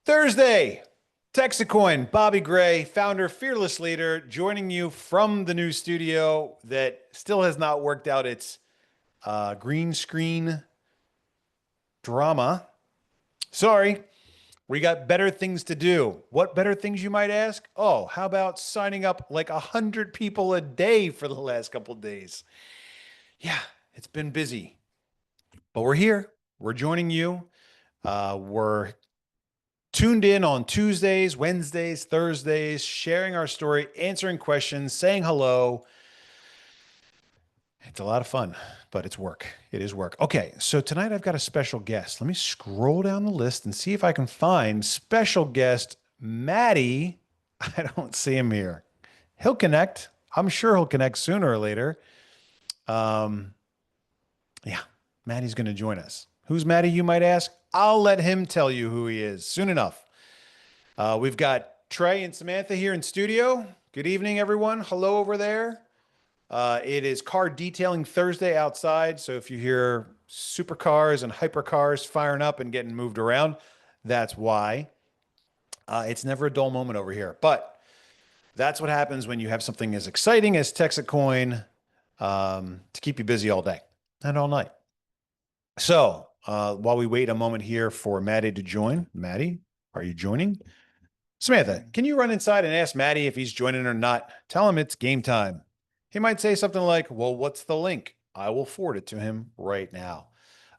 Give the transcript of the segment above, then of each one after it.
Thursday, TexitCoin, Bobby Gray, founder, fearless leader, joining you from the new studio that still has not worked out its green screen drama. Sorry, we got better things to do. What better things, you might ask? Oh, how about signing up like 100 people a day for the last couple of days? Yeah, it's been busy, but we're here. We're joining you. We're tuned in on Tuesdays, Wednesdays, Thursdays, sharing our story, answering questions, saying hello. It's a lot of fun, but it's work. It is work. Okay, so tonight I've got a special guest. Let me scroll down the list and see if I can find special guest Maddie. I don't see him here. He'll connect. I'm sure he'll connect sooner or later. Um, yeah, Maddie's going to join us. Who's Maddie, you might ask? I'll let him tell you who he is soon enough. We've got Trey and Samantha here in studio. Good evening, everyone. Hello over there. It is Car Detailing Thursday outside. So if you hear supercars and hypercars firing up and getting moved around, that's why. It's never a dull moment over here. But that's what happens when you have something as exciting as TexitCoin to keep you busy all day and all night. So while we wait a moment here for Maddie to join, Maddie, are you joining? Samantha, can you run inside and ask Maddie if he's joining or not? Tell him it's game time. He might say something like, well, what's the link? I will forward it to him right now.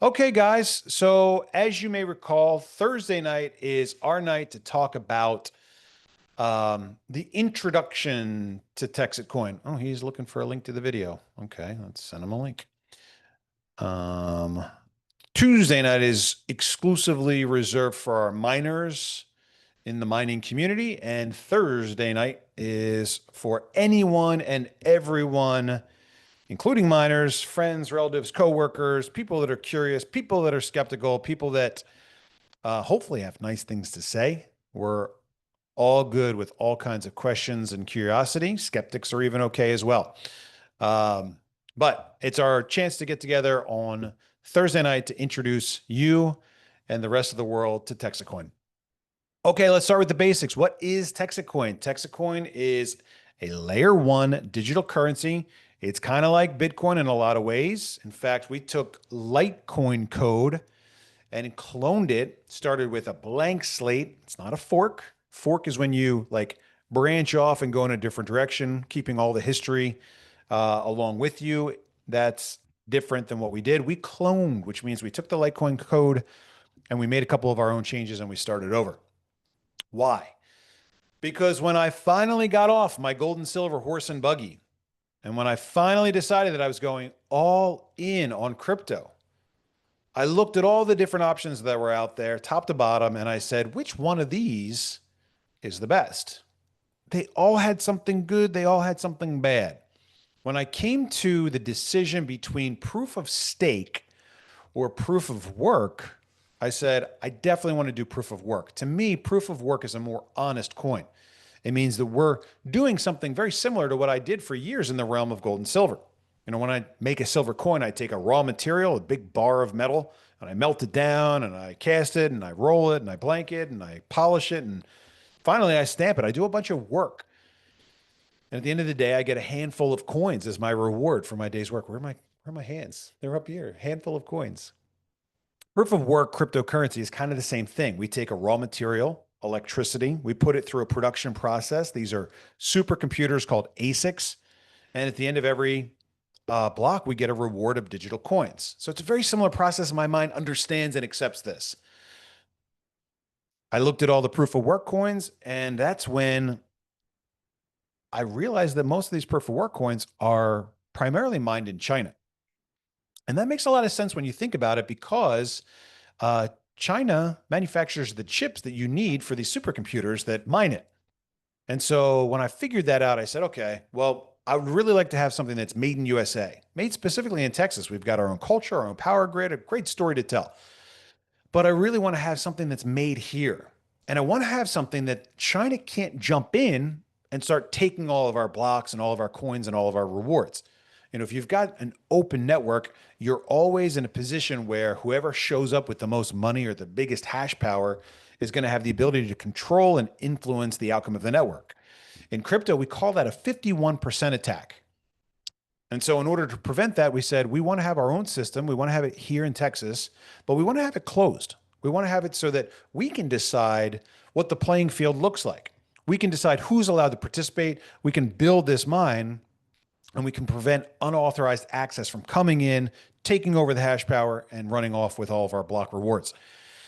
Okay, guys. So as you may recall, Thursday night is our night to talk about the introduction to TexitCoin. Oh, he's looking for a link to the video. Okay, let's send him a link. Tuesday night is exclusively reserved for our miners in the mining community, and Thursday night is for anyone and everyone, including miners, friends, relatives, coworkers, people that are curious, people that are skeptical, people that hopefully have nice things to say. We're all good with all kinds of questions and curiosity. Skeptics are even okay as well. But it's our chance to get together on Thursday night to introduce you and the rest of the world to TexitCoin. Okay, let's start with the basics. What is TexitCoin? TexitCoin is a layer one digital currency. It's kind of like Bitcoin in a lot of ways. In fact, we took Litecoin code and cloned it, started with a blank slate. It's not a fork. Fork is when you like branch off and go in a different direction, keeping all the history along with you. That's different than what we did. We cloned, which means we took the Litecoin code and we made a couple of our own changes and we started over. Why? Because when I finally got off my gold and silver horse and buggy, and when I finally decided that I was going all in on crypto, I looked at all the different options that were out there, top to bottom, and I said, which one of these is the best? They all had something good. They all had something bad. When I came to the decision between proof of stake or proof of work, I said, I definitely want to do proof of work. To me, proof of work is a more honest coin. It means that we're doing something very similar to what I did for years in the realm of gold and silver. You know, when I make a silver coin, I take a raw material, a big bar of metal, and I melt it down and I cast it and I roll it and I blank it and I polish it. And finally I stamp it. I do a bunch of work. And at the end of the day, I get a handful of coins as my reward for my day's work. Where are my hands? They're up here, handful of coins. Proof of work cryptocurrency is kind of the same thing. We take a raw material, electricity, we put it through a production process. These are supercomputers called ASICs. And at the end of every block, we get a reward of digital coins. So it's a very similar process. My mind understands and accepts this. I looked at all the proof of work coins, and that's when I realized that most of these proof of work coins are primarily mined in China. And that makes a lot of sense when you think about it, because China manufactures the chips that you need for these supercomputers that mine it. And so when I figured that out, I said, okay, well, I would really like to have something that's made in USA, made specifically in Texas. We've got our own culture, our own power grid, a great story to tell. But I really want to have something that's made here. And I want to have something that China can't jump in and start taking all of our blocks and all of our coins and all of our rewards. If you've got an open network, you're always in a position where whoever shows up with the most money or the biggest hash power is going to have the ability to control and influence the outcome of the network. In crypto, we call that a 51% attack. And so, in order to prevent that, we said we want to have our own system. We want to have it here in Texas, but we want to have it closed. We want to have it so that we can decide what the playing field looks like. We can decide who's allowed to participate. We can build this mine, and we can prevent unauthorized access from coming in, taking over the hash power, and running off with all of our block rewards.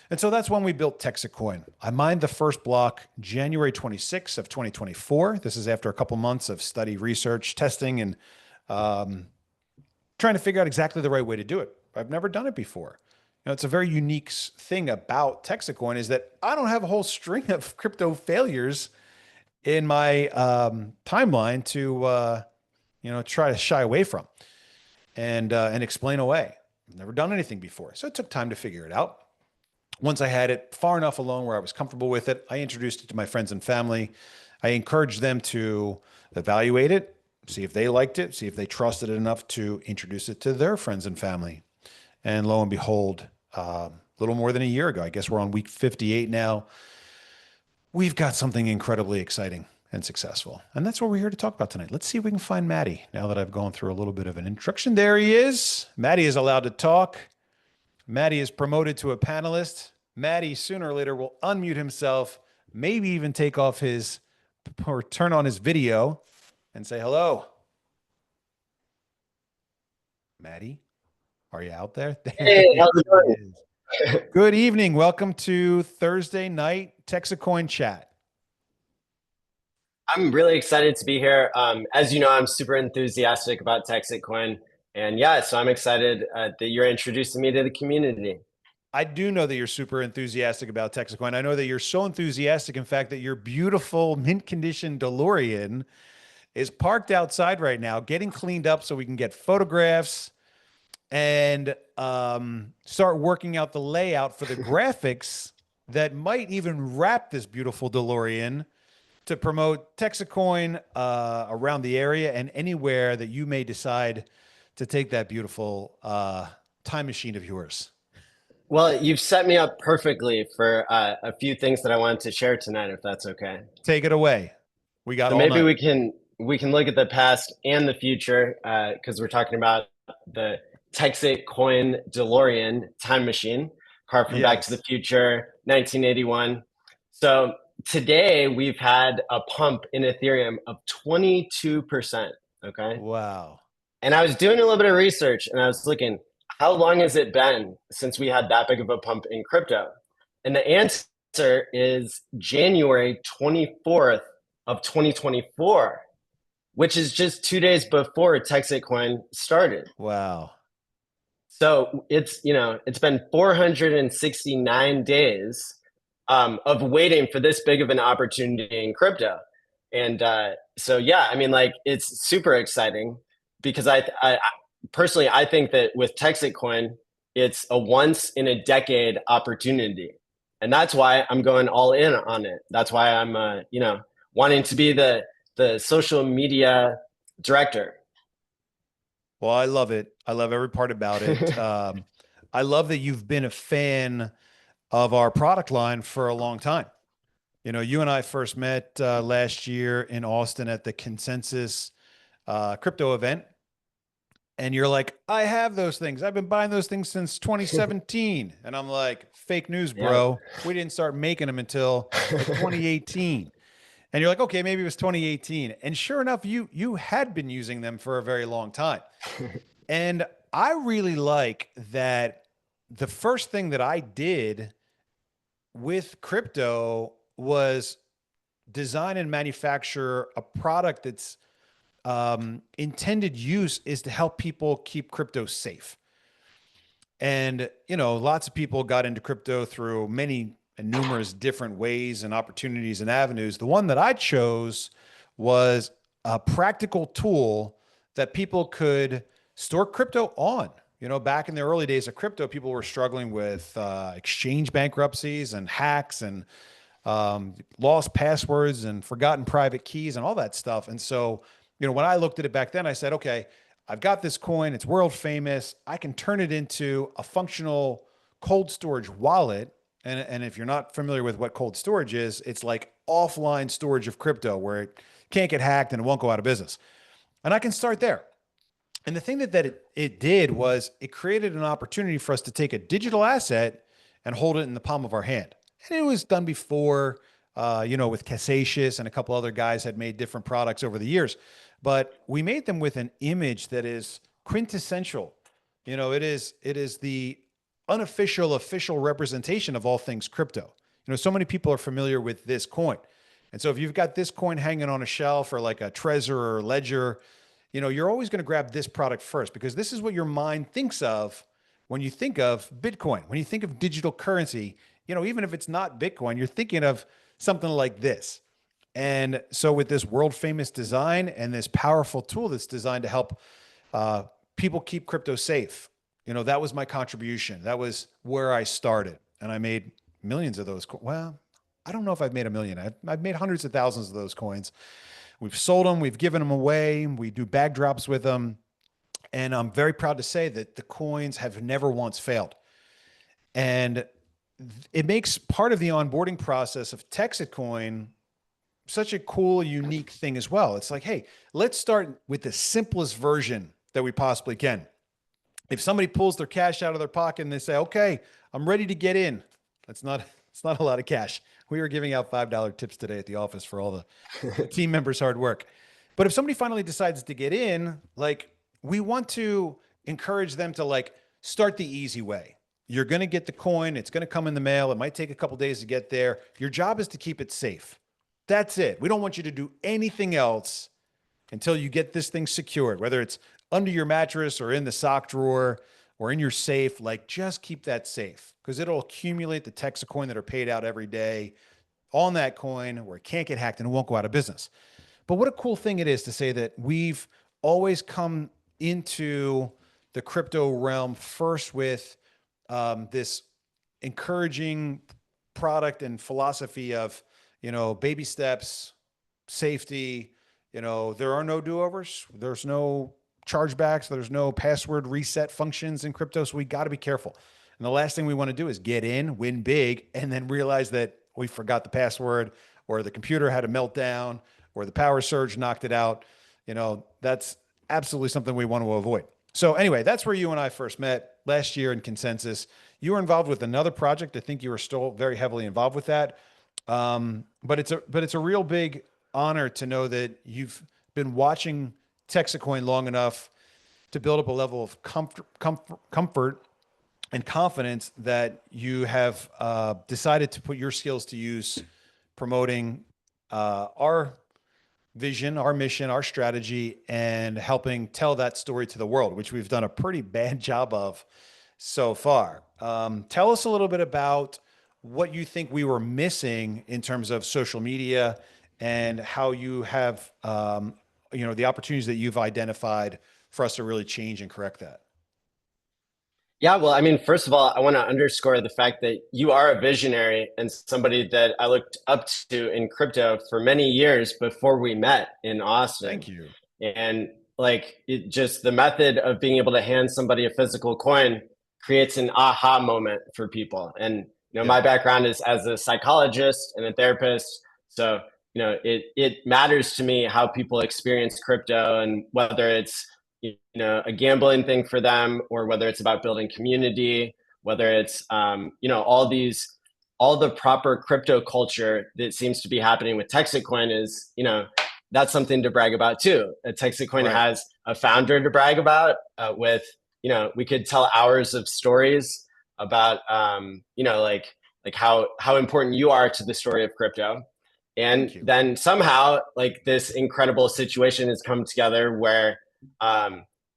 And so that's when we built TexitCoin. I mined the first block January 26th of 2024. This is after a couple months of study, research, testing, and trying to figure out exactly the right way to do it. I've never done it before. It's a very unique thing about TexitCoin is that I don't have a whole string of crypto failures in my timeline to try to shy away from and explain away. I've never done anything before, so it took time to figure it out. Once I had it far enough along where I was comfortable with it, I introduced it to my friends and family. I encouraged them to evaluate it, see if they liked it, see if they trusted it enough to introduce it to their friends and family. And lo and behold, a little more than a year ago, I guess we're on week 58 now, we've got something incredibly exciting and successful. And that's what we're here to talk about tonight. Let's see if we can find Maddie now that I've gone through a little bit of an introduction. There he is. Maddie is allowed to talk. Maddie is promoted to a panelist. Maddie sooner or later will unmute himself, maybe even take off his or turn on his video and say hello. Maddie, are you out there? Hey, how's it going? Good evening. Welcome to Thursday night TexitCoin chat. I'm really excited to be here. As you know, I'm super enthusiastic about TexitCoin. And yeah, so I'm excited that you're introducing me to the community. I do know that you're super enthusiastic about TexitCoin. I know that you're so enthusiastic, in fact, that your beautiful mint condition DeLorean is parked outside right now, getting cleaned up so we can get photographs and start working out the layout for the graphics that might even wrap this beautiful DeLorean to promote TexitCoin around the area and anywhere that you may decide to take that beautiful time machine of yours. Well, you've set me up perfectly for a few things that I wanted to share tonight, if that's okay. Take it away. We got So all maybe night. we can look at the past and the future because we're talking about the TexitCoin DeLorean time machine, car from Back to the Yes. Future, 1981. So today we've had a pump in Ethereum of 22%. Okay. Wow. And I was doing a little bit of research and I was looking, how long has it been since we had that big of a pump in crypto? And the answer is January 24th of 2024, which is just 2 days before TexitCoin started. Wow. So it's been 469 days of waiting for this big of an opportunity in crypto. And so, yeah, I mean, like, it's super exciting because I personally, I think that with TexitCoin, it's a once in a decade opportunity. And that's why I'm going all in on it. That's why I'm, wanting to be the social media director. Well, I love it. I love every part about it. I love that you've been a fan of our product line for a long time. You and I first met last year in Austin at the Consensus crypto event. And you're like, I have those things. I've been buying those things since 2017. And I'm like, fake news, Yeah. bro. We didn't start making them until like 2018. And you're like, okay, maybe it was 2018. And sure enough, you had been using them for a very long time. And I really like that the first thing that I did with crypto was design and manufacture a product that's intended use is to help people keep crypto safe. And, lots of people got into crypto through many and numerous different ways and opportunities and avenues. The one that I chose was a practical tool that people could store crypto on. Back in the early days of crypto, people were struggling with exchange bankruptcies and hacks and lost passwords and forgotten private keys and all that stuff. And so, when I looked at it back then, I said, okay, I've got this coin, it's world famous. I can turn it into a functional cold storage wallet. And if you're not familiar with what cold storage is, it's like offline storage of crypto where it can't get hacked and it won't go out of business. And I can start there. And the thing that it did was it created an opportunity for us to take a digital asset and hold it in the palm of our hand. And it was done before, with Cassatius and a couple other guys had made different products over the years. But we made them with an image that is quintessential. It is the unofficial, official representation of all things crypto. So many people are familiar with this coin. And so if you've got this coin hanging on a shelf or like a Trezor or Ledger, you're always going to grab this product first because this is what your mind thinks of when you think of Bitcoin. When you think of digital currency, even if it's not Bitcoin, you're thinking of something like this. And so with this world famous design and this powerful tool that's designed to help people keep crypto safe, that was my contribution. That was where I started. And I made millions of those. Well, I don't know if I've made a million. I've made hundreds of thousands of those coins. We've sold them, we've given them away, we do bag drops with them. And I'm very proud to say that the coins have never once failed. And it makes part of the onboarding process of TexitCoin such a cool, unique thing as well. It's like, hey, let's start with the simplest version that we possibly can. If somebody pulls their cash out of their pocket and they say, okay, I'm ready to get in, it's not a lot of cash. We were giving out $5 tips today at the office for all the team members' hard work. But if somebody finally decides to get in, like we want to encourage them to like start the easy way. You're going to get the coin. It's going to come in the mail. It might take a couple days to get there. Your job is to keep it safe. That's it. We don't want you to do anything else until you get this thing secured, whether it's under your mattress or in the sock drawer or in your safe. Like just keep that safe because it'll accumulate the TexitCoin that are paid out every day on that coin where it can't get hacked and it won't go out of business. But what a cool thing it is to say that we've always come into the crypto realm first with this encouraging product and philosophy of, baby steps, safety. There are no do-overs. There's no chargebacks. There's no password reset functions in crypto. So we got to be careful. And the last thing we want to do is get in, win big, and then realize that we forgot the password or the computer had a meltdown or the power surge knocked it out. That's absolutely something we want to avoid. So anyway, that's where you and I first met last year in Consensus. You were involved with another project. I think you were still very heavily involved with that. But it's a real big honor to know that you've been watching TexitCoin long enough to build up a level of comfort and confidence that you have decided to put your skills to use promoting our vision, our mission, our strategy, and helping tell that story to the world, which we've done a pretty bad job of so far. Tell us a little bit about what you think we were missing in terms of social media and how you have, the opportunities that you've identified for us to really change and correct that. Yeah, well, I mean, first of all, I want to underscore the fact that you are a visionary and somebody that I looked up to in crypto for many years before we met in Austin. Thank you. And like just the method of being able to hand somebody a physical coin creates an aha moment for people. And Yeah. my background is as a psychologist and a therapist, so it matters to me how people experience crypto and whether it's a gambling thing for them or whether it's about building community, whether it's all the proper crypto culture that seems to be happening with TexitCoin is that's something to brag about too. TexitCoin Right. has a founder to brag about with we could tell hours of stories about like how important you are to the story of crypto. And Thank you. then somehow like this incredible situation has come together where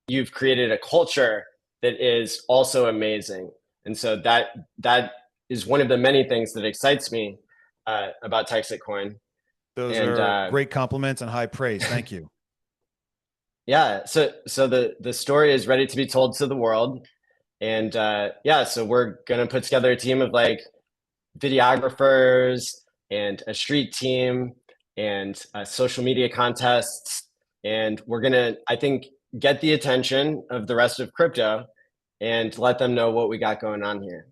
you've created a culture that is also amazing. And so that is one of the many things that excites me about TexitCoin. Those And are great compliments and high praise. Thank you. yeah, so the story is ready to be told to the world. And yeah, so we're gonna put together a team of like videographers and a street team and social media contests. And we're gonna, I think get the attention of the rest of crypto and let them know what we got going on here.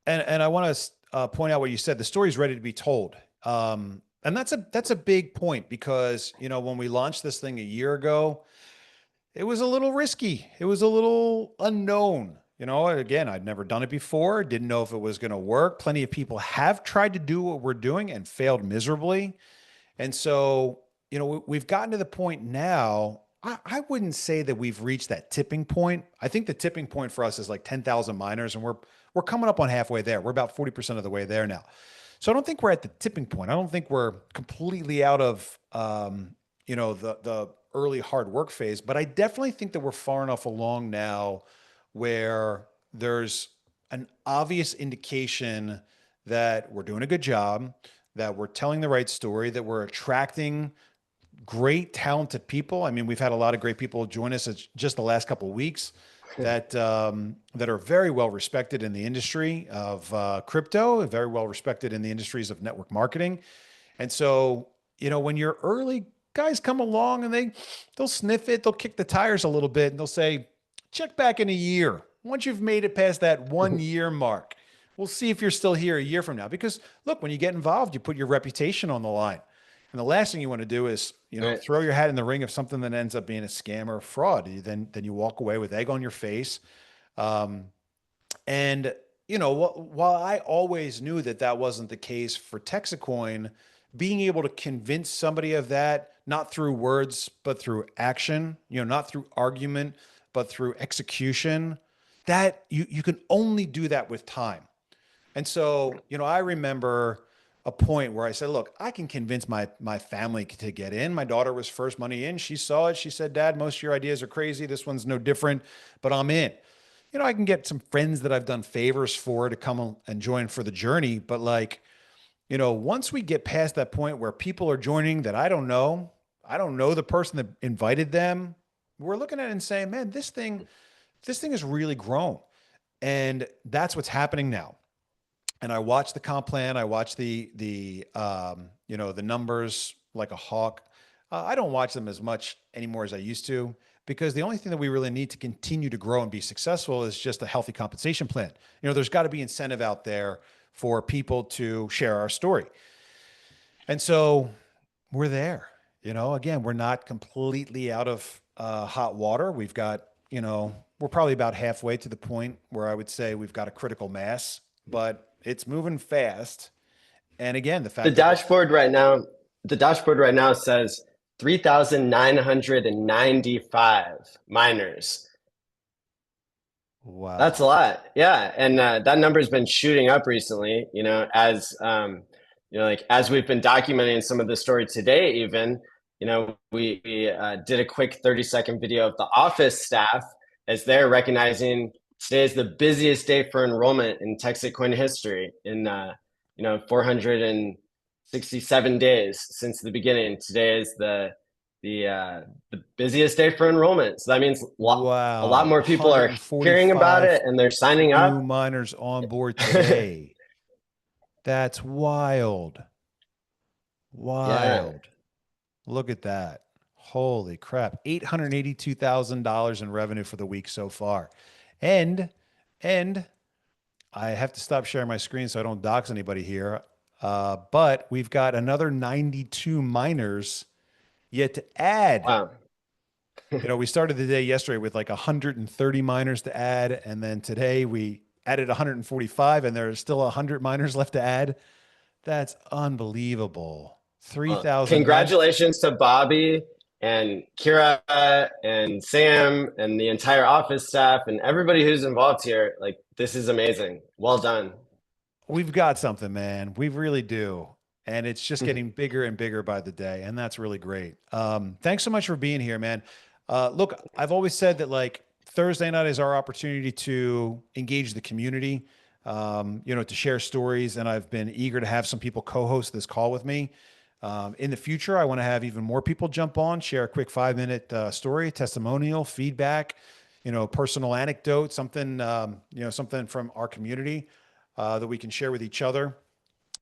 And I want to point out what you said. The story's ready to be told. And that's a big point because, you know, when we launched this thing a year ago, it was a little risky. It was a little unknown. You know, again, I'd never done it before, didn't know if it was going to work. Plenty of people have tried to do what we're doing and failed miserably. And so, you know, we've gotten to the point now. I wouldn't say that we've reached that tipping point. I think the tipping point for us is like 10,000 miners, and we're coming up on halfway there. We're about 40% of the way there now. So I don't think we're at the tipping point. I don't think we're completely out of you know, the early hard work phase, but I definitely think that we're far enough along now where there's an obvious indication that we're doing a good job, that we're telling the right story, that we're attracting great, talented people. I mean, we've had a lot of great people join us just the last couple of weeks that are very well respected in the industry of crypto, very well respected in the industries of network marketing. And so, you know, when your early guys come along and they'll sniff it, they'll kick the tires a little bit, and they'll say, check back in a year. Once you've made it past that 1 year mark, we'll see if you're still here a year from now. Because look, when you get involved, you put your reputation on the line. And the last thing you want to do is, you know, Right. throw your hat in the ring of something that ends up being a scam or a fraud. Then you walk away with egg on your face. Um, and you know, while I always knew that that wasn't the case for TexitCoin, being able to convince somebody of that, not through words, but through action, you know, not through argument, but through execution, that you can only do that with time. And so, you know, I remember a point where I said, look, I can convince my family to get in. My daughter was first money in. She saw it. She said, Dad, most of your ideas are crazy. This one's no different, but I'm in. You know, I can get some friends that I've done favors for to come and join for the journey. But like, you know, once we get past that point where people are joining that I don't know the person that invited them, we're looking at it and saying, man, this thing has really grown. And that's what's happening now. And I watch the comp plan. I watch the you know, the numbers like a hawk. I don't watch them as much anymore as I used to because the only thing that we really need to continue to grow and be successful is just a healthy compensation plan. You know, there's got to be incentive out there for people to share our story. And so we're there. You know, again, we're not completely out of hot water. We've got, you know, we're probably about halfway to the point where I would say we've got a critical mass, but it's moving fast. And again, the The fact that we're, dashboard right now, the dashboard right now says 3,995 miners. That's a wow. lot. Yeah. And that number's been shooting up recently, you know, as, you know, like as we've been documenting some of the story today, even, you know, we did a quick 30-second video of the office staff as they're recognizing today is the busiest day for enrollment in TexitCoin history in, you know, 467 days since the beginning. Today is the busiest day for enrollment. So that means a lot Wow. more people are hearing about 145 it and they're signing new up. miners on board today. That's wild. Yeah. Wild. Look at that. Holy crap. $882,000 in revenue for the week so far. And and I have to stop sharing my screen so I don't dox anybody here. But we've got another 92 miners yet to add. Wow. You know, we started the day yesterday with like 130 miners to add, and then today we added 145, and there are still 100 miners left to add. That's unbelievable. Well, 3,000. Imagine. congratulations to Bobby and Kira and Sam and the entire office staff and everybody who's involved here. Like, this is amazing. Well done. We've got something, man. We really do. And it's just getting bigger and bigger by the day. And that's really great. Thanks so much for being here, man. Look, I've always said that like Thursday night is our opportunity to engage the community, you know, to share stories. And I've been eager to have some people co-host this call with me. In the future, I want to have even more people jump on, share a quick 5 minute story, testimonial, feedback, you know, personal anecdote, something, you know, something from our community that we can share with each other.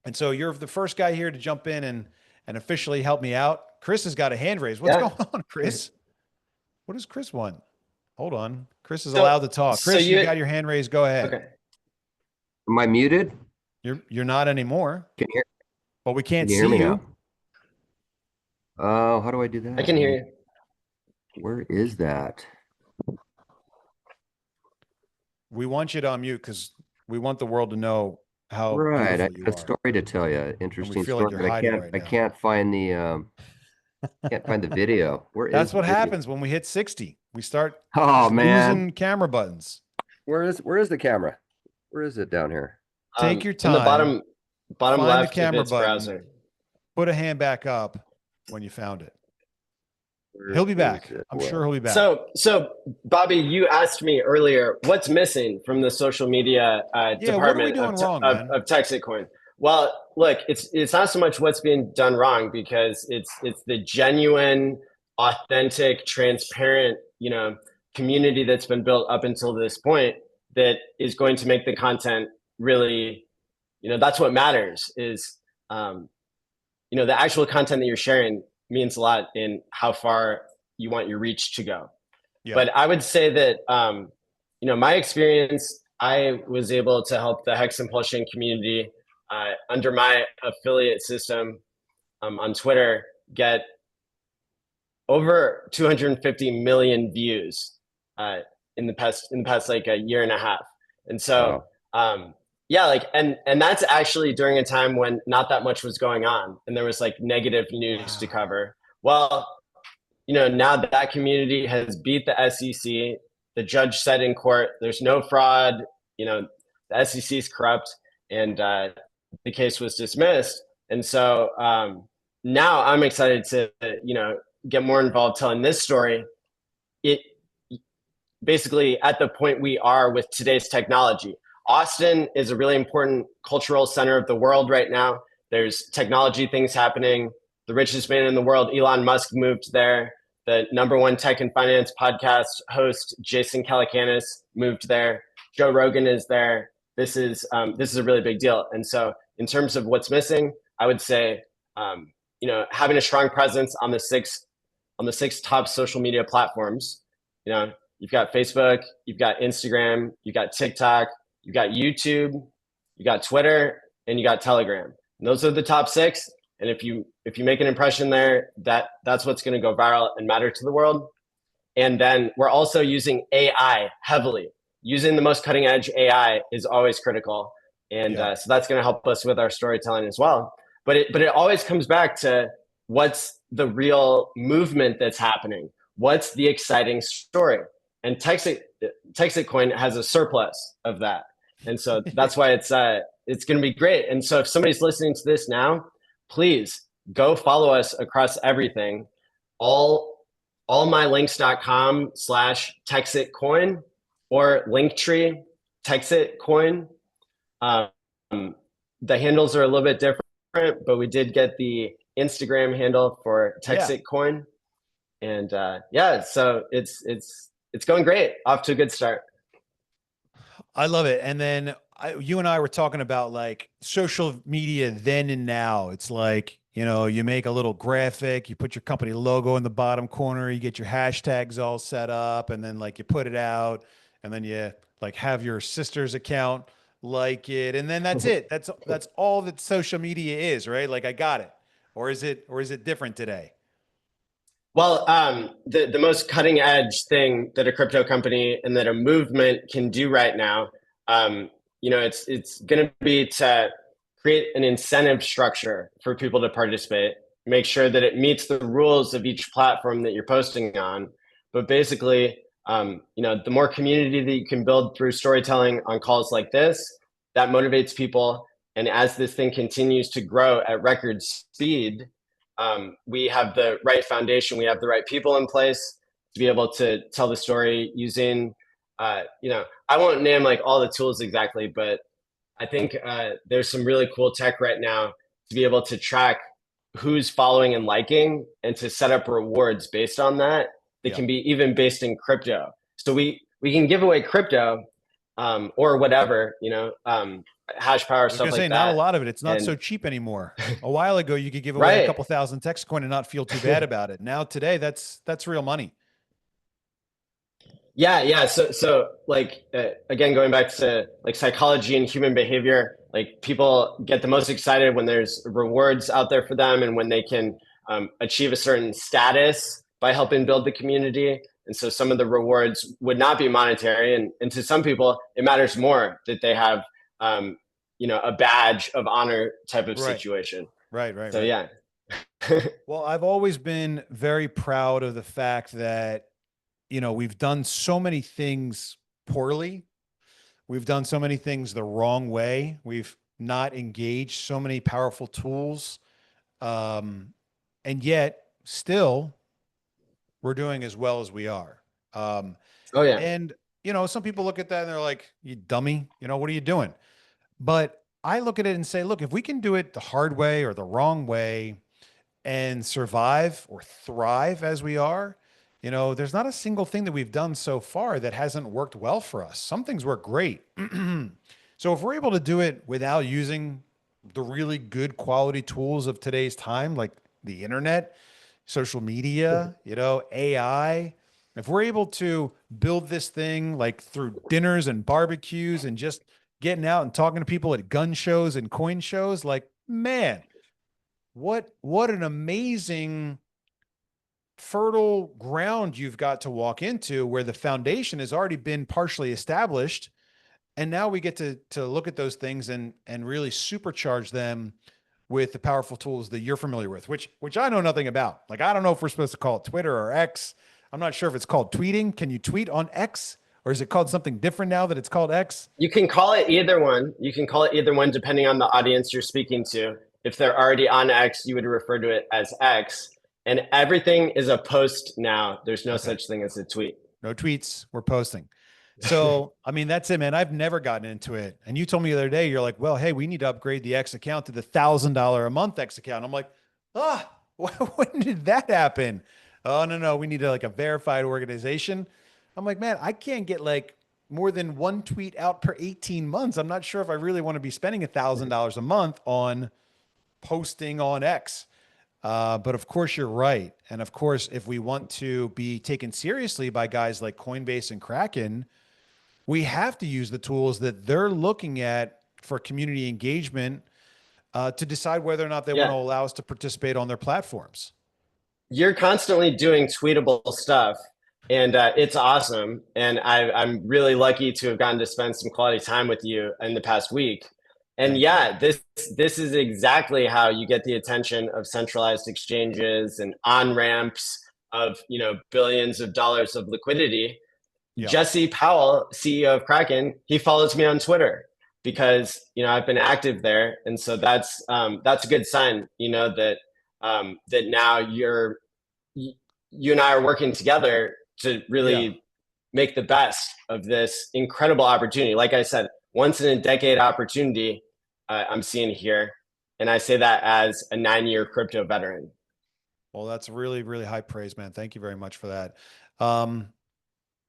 And so you're the first guy here to jump in and officially help me out. Chris has got a hand raised. What's Yeah. going on, Chris? What does Chris want? Hold on. Chris is So allowed to talk. so Chris, you you got your hand raised. Go ahead. okay. Am I muted? You're not anymore, Can you but we can can't you hear see me now? you. Oh, how do I do I that? can hear you. Where is that? We want you to unmute because we want the world to know how Right, I beautiful you got a are. story to tell you. And we Interesting feel like story, you're but hiding right I now. can't find the video. Where is That's the what video? happens when we hit 60. We start Oh man, losing camera buttons. where is the camera? Where is it down here? Take your In the time, bottom find the left if camera it's button, browser. put a hand back up when you found it. Where He'll be is back. it? I'm Well, sure he'll be back. So Bobby, you asked me earlier what's missing from the social media Yeah, what are we department doing wrong, man? of TexitCoin. Well, look, it's not so much what's being done wrong because it's the genuine, authentic, transparent, community that's been built up until this point that is going to make the content really, that's what matters is the actual content that you're sharing means a lot in how far you want your reach to go. Yeah. But I would say that, my experience, I was able to help the Hex Impulsion community under my affiliate system on Twitter get over 250 million views in the past like a year and a half. And so, yeah, like, and that's actually during a time when not that much was going on and there was like negative news to cover. Well, now that community has beat the SEC, the judge said in court, there's no fraud, the SEC is corrupt, and the case was dismissed. And so now I'm excited to, get more involved telling this story. It basically at the point we are with today's technology. Austin is a really important cultural center of the world right now. There's technology things happening. The richest man in the world, Elon Musk, moved there. The #1 tech and finance podcast host, Jason Calacanis, moved there. Joe Rogan is there. This is a really big deal. And so, in terms of what's missing, I would say, having a strong presence on the six top social media platforms. You've got Facebook, you've got Instagram, you've got TikTok, you've got YouTube, you got Twitter, and you got Telegram. And those are the top 6. And if you make an impression there, that's what's going to go viral and matter to the world. And then we're also using AI heavily. Using the most cutting edge AI is always critical, and so that's going to help us with our storytelling as well. But it always comes back to what's the real movement that's happening. What's the exciting story? And TexitCoin has a surplus of that, and so that's why it's going to be great. And so if somebody's listening to this now, please go follow us across everything. allmylinks.com/TexitCoin or Linktree TexitCoin. The handles are a little bit different, but we did get the Instagram handle for TexitCoin. And so it's going great. Off to a good start. I love it. And then you and I were talking about like social media then and now. It's like, you make a little graphic, you put your company logo in the bottom corner, you get your hashtags all set up, and then like you put it out, and then you like have your sister's account like it, and then that's it. That's all that social media is, right? Like I got it. Or is it different today? Well, the most cutting edge thing that a crypto company and that a movement can do right now, it's going to be to create an incentive structure for people to participate, make sure that it meets the rules of each platform that you're posting on. But basically, the more community that you can build through storytelling on calls like this, that motivates people. And as this thing continues to grow at record speed, we have the right foundation, we have the right people in place to be able to tell the story using, I won't name like all the tools exactly, but I think there's some really cool tech right now to be able to track who's following and liking and to set up rewards based on that. That can be even based in crypto. So we can give away crypto or whatever, hash power, stuff like that. Not a lot of it. It's not so cheap anymore. A while ago, you could give away a couple thousand TexitCoin and not feel too bad about it. Now today, that's real money. Yeah. So like again, going back to like psychology and human behavior, like people get the most excited when there's rewards out there for them, and when they can achieve a certain status by helping build the community. And so some of the rewards would not be monetary, and to some people, it matters more that they have um, a badge of honor type of Right, situation. right, right, So right. yeah. Well, I've always been very proud of the fact that, we've done so many things poorly. We've done so many things the wrong way. We've not engaged so many powerful tools. Um, and yet still we're doing as well as we are. Um, Oh yeah. and, some people look at that and they're like, you dummy, what are you doing? But I look at it and say, look, if we can do it the hard way or the wrong way and survive or thrive as we are, there's not a single thing that we've done so far that hasn't worked well for us. Some things work great. So if we're able to do it without using the really good quality tools of today's time, like the internet, social media, AI, if we're able to build this thing like through dinners and barbecues and just getting out and talking to people at gun shows and coin shows, like, man, what an amazing fertile ground you've got to walk into where the foundation has already been partially established, and now we get to look at those things and really supercharge them with the powerful tools that you're familiar with, which I know nothing about. Like, I don't know if we're supposed to call it Twitter or X. I'm not sure if it's called tweeting. Can you tweet on X, or is it called something different now that it's called X? You can call it either one. You can call it either one depending on the audience you're speaking to. If they're already on X, you would refer to it as X. And everything is a post now. There's no Okay. such thing as a tweet. No tweets. We're posting. So, I mean, that's it, man. I've never gotten into it. And you told me the other day, you're like, well, hey, we need to upgrade the X account to the $1,000 a month X account. I'm like, ah, when did that happen? Oh, no, no. We need like a verified organization. I'm like, man, I can't get like more than one tweet out per 18 months. I'm not sure if I really want to be spending $1,000 a month on posting on X. But of course, you're right. And of course, if we want to be taken seriously by guys like Coinbase and Kraken, we have to use the tools that they're looking at for community engagement to decide whether or not they want to Yeah. allow us to participate on their platforms. You're constantly doing tweetable stuff, and it's awesome. And I'm really lucky to have gotten to spend some quality time with you in the past week. And Thank you. yeah, this is exactly how you get the attention of centralized exchanges and on ramps of billions of dollars of liquidity. Yeah. Jesse Powell, CEO of Kraken, he follows me on Twitter because I've been active there, and so that's a good sign. That now you and I are working together to Yeah. really make the best of this incredible opportunity. Like I said, once in a decade opportunity I'm seeing here, and I say that as a 9-year crypto veteran. Well, that's really, really high praise, man. Thank you very much for that. Um,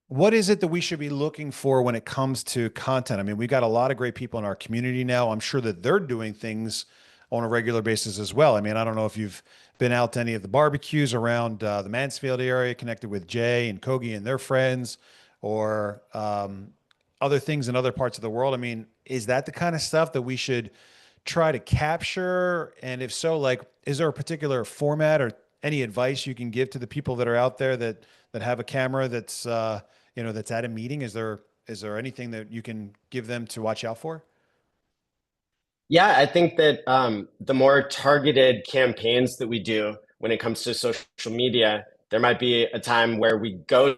What is it that we should be looking for when it comes to content? I mean, we've got a lot of great people in our community now. I'm sure that they're doing things on a regular basis as well. I mean, I don't know if you've been out to any of the barbecues around the Mansfield area, connected with Jay and Kogi and their friends, or other things in other parts of the world. I mean, is that the kind of stuff that we should try to capture? And if so, like, is there a particular format or any advice you can give to the people that are out there that have a camera that's that's at a meeting? Is there anything that you can give them to watch out for? Yeah, I think that the more targeted campaigns that we do when it comes to social media, there might be a time where we go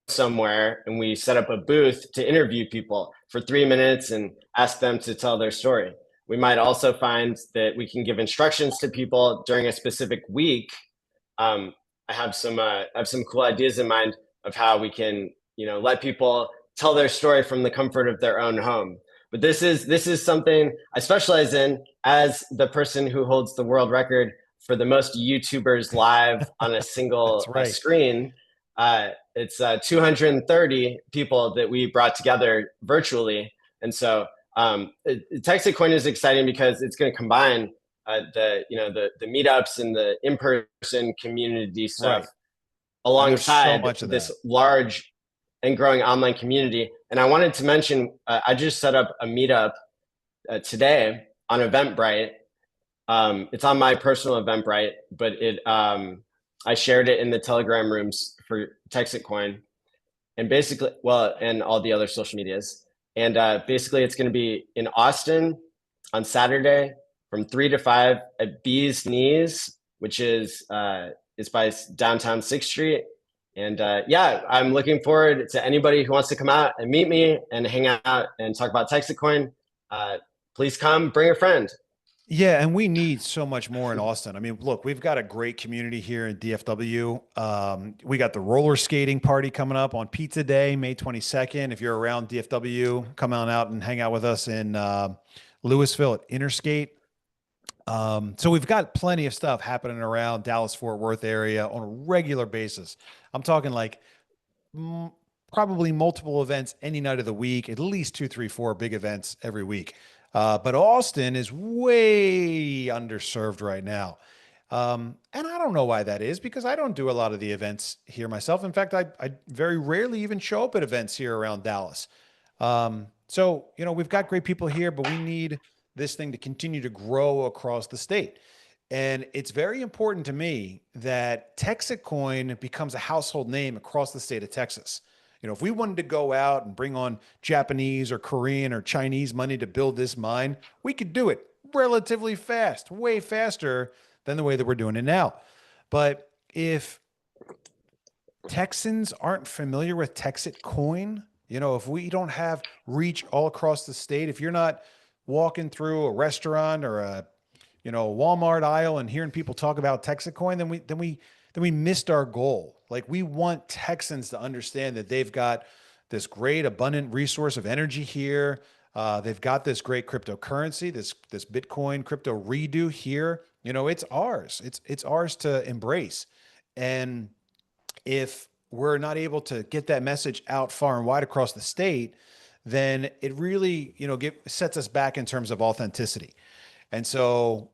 somewhere and we set up a booth to interview people for 3 minutes and ask them to tell their story. We might also find that we can give instructions to people during a specific week. I have some cool ideas in mind of how we can let people tell their story from the comfort of their own home. But this is something I specialize in as the person who holds the world record for the most YouTubers live on a That's single right. screen. It's 230 people that we brought together virtually, and so TexitCoin is exciting because it's going to combine the meetups and the in-person community stuff Right. And there's so alongside much of this that. large and growing online community. And I wanted to mention, I just set up a meetup today on Eventbrite. It's on my personal Eventbrite, but I shared it in the Telegram rooms for TexitCoin, and basically, well, and all the other social medias. And basically, it's going to be in Austin on Saturday from 3 to 5 at Bee's Knees, which is by downtown 6th Street. And yeah, I'm looking forward to anybody who wants to come out and meet me and hang out and talk about TexitCoin. Please come, bring a friend. Yeah, and we need so much more in Austin. I mean, look, we've got a great community here in DFW. We got the roller skating party coming up on Pizza Day, May 22nd. If you're around DFW, come on out and hang out with us in Louisville at Interstate. So we've got plenty of stuff happening around Dallas Fort Worth area on a regular basis. I'm talking like probably multiple events any night of the week, at least 2, 3, 4 big events every week. But Austin is way underserved right now. And I don't know why that is, because I don't do a lot of the events here myself. In fact, I very rarely even show up at events here around Dallas. So, we've got great people here, but we need this thing to continue to grow across the state. And it's very important to me that TexitCoin becomes a household name across the state of Texas. If we wanted to go out and bring on Japanese or Korean or Chinese money to build this mine, we could do it relatively fast, way faster than the way that we're doing it now. But if Texans aren't familiar with TexitCoin, if we don't have reach all across the state, if you're not walking through a restaurant or a Walmart aisle and hearing people talk about TexitCoin, then we missed our goal. Like, we want Texans to understand that they've got this great abundant resource of energy here. They've got this great cryptocurrency, this Bitcoin crypto redo here. It's ours. It's ours to embrace. And if we're not able to get that message out far and wide across the state, then it really, sets us back in terms of authenticity. And so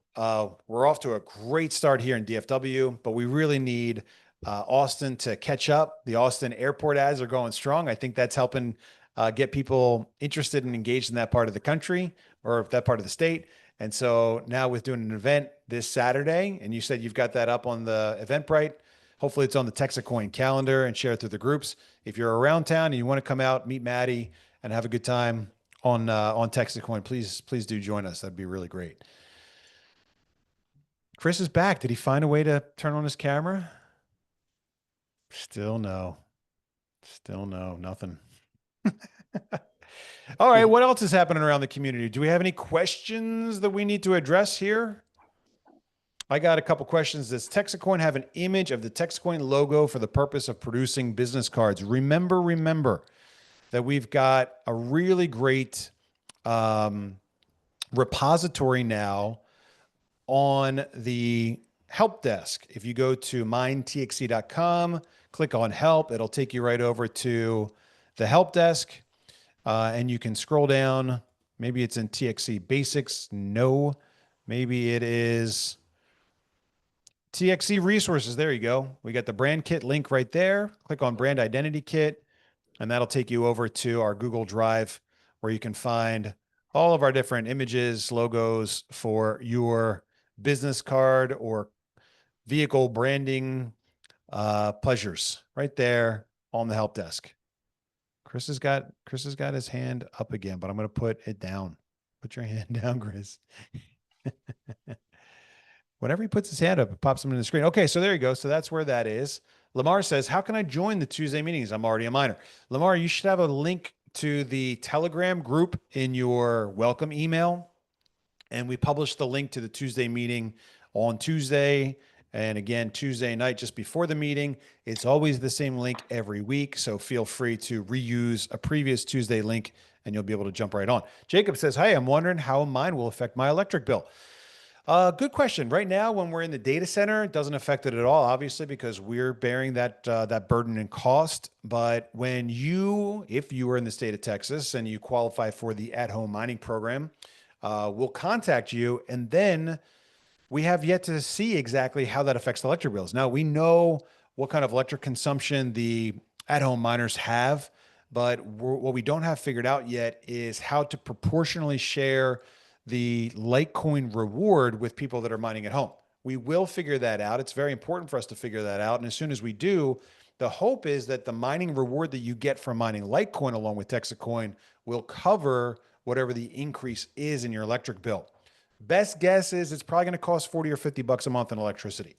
we're off to a great start here in DFW, but we really need Austin to catch up. The Austin airport ads are going strong. I think that's helping get people interested and engaged in that part of the country or that part of the state. And so now with doing an event this Saturday, and you said you've got that up on the Eventbrite, hopefully it's on the TexitCoin calendar and share it through the groups. If you're around town and you want to come out, meet Maddie and have a good time on TexitCoin, please do join us. That'd be really great. Chris is back. Did he find a way to turn on his camera? Still no. Nothing. All right. What else is happening around the community? Do we have any questions that we need to address here? I got a couple questions. Does TexitCoin have an image of the TexitCoin logo for the purpose of producing business cards? Remember that we've got a really great repository now on the help desk. If you go to mindtxe.com, click on help, it'll take you right over to the help desk. And you can scroll down. Maybe it's in TXC Basics. No, maybe it is TXC Resources. There you go. We got the brand kit link right there. Click on brand identity kit, and that'll take you over to our Google Drive where you can find all of our different images, logos for your business card or vehicle branding pleasures right there on the help desk. Chris has got his hand up again, but I'm going to put it down. Put your hand down, Chris. Whenever he puts his hand up, it pops him in the screen. Okay, so there you go. So that's where that is. Lamar says, how can I join the Tuesday meetings? I'm already a miner. Lamar, you should have a link to the Telegram group in your welcome email. And we publish the link to the Tuesday meeting on Tuesday. And again, Tuesday night, just before the meeting. It's always the same link every week. So feel free to reuse a previous Tuesday link and you'll be able to jump right on. Jacob says, hey, I'm wondering how mine will affect my electric bill. Good question. Right now, when we're in the data center, it doesn't affect it at all, obviously, because we're bearing that burden and cost. But if you are in the state of Texas and you qualify for the at-home mining program, we'll contact you, and then we have yet to see exactly how that affects the electric bills. Now, we know what kind of electric consumption the at-home miners have, but what we don't have figured out yet is how to proportionally share the Litecoin reward with people that are mining at home. We will figure that out. It's very important for us to figure that out. And as soon as we do, the hope is that the mining reward that you get from mining Litecoin along with TexitCoin will cover whatever the increase is in your electric bill. Best guess is it's probably going to cost 40 or 50 bucks a month in electricity.